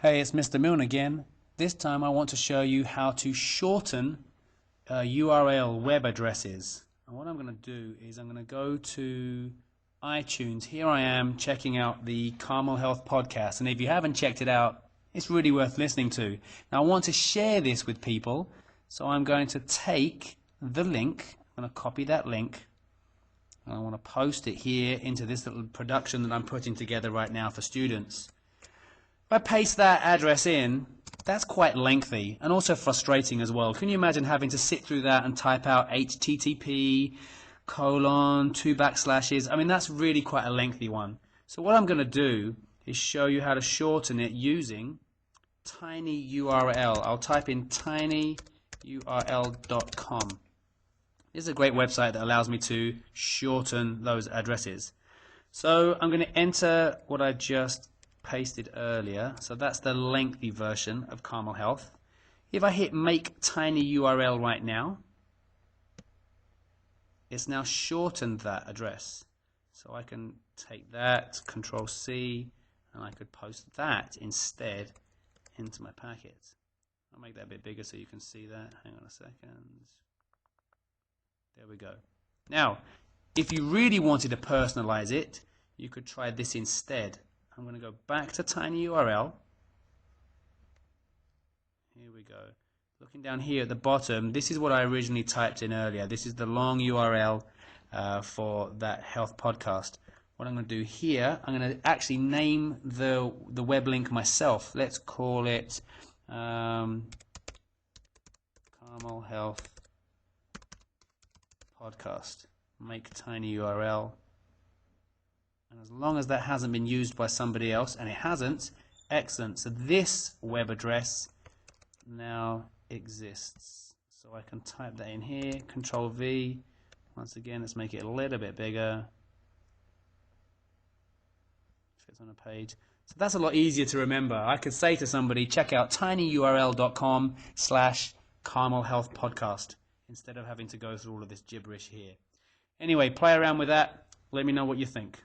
Hey, it's Mr. Milne again. This time I want to show you how to shorten URL web addresses. And what I'm going to do is I'm going to go to iTunes. Here I am checking out the Carmel Health podcast. And if you haven't checked it out, it's really worth listening to. Now I want to share this with people. So I'm going to take the link. I'm going to copy that link. And I want to post it here into this little production that I'm putting together right now for students. If I paste that address in, that's quite lengthy and also frustrating as well. Can you imagine having to sit through that and type out HTTP:/2 backslashes? I mean, that's really quite a lengthy one. So what I'm going to do is show you how to shorten it using tinyurl. I'll type in tinyurl.com. This is a great website that allows me to shorten those addresses. So I'm going to enter what I just pasted earlier. So that's the lengthy version of Carmel Health. If I hit make tiny URL right now, it's now shortened that address. So I can take that, Control C, and I could post that instead into my packet. I'll make that a bit bigger so you can see that. Hang on a second. There we go. Now, if you really wanted to personalize it, you could try this instead. I'm going to go back to tinyurl. Here we go. Looking down here at the bottom, this is what I originally typed in earlier. This is the long URL for that health podcast. What I'm going to do here, I'm going to actually name the web link myself. Let's call it Carmel Health Podcast. Make tiny URL. And as long as that hasn't been used by somebody else, and it hasn't, excellent. So this web address now exists. So I can type that in here, Control V. Once again, let's make it a little bit bigger. Fits on a page. So that's a lot easier to remember. I could say to somebody, check out tinyurl.com/Carmel Health Podcast instead of having to go through all of this gibberish here. Anyway, play around with that. Let me know what you think.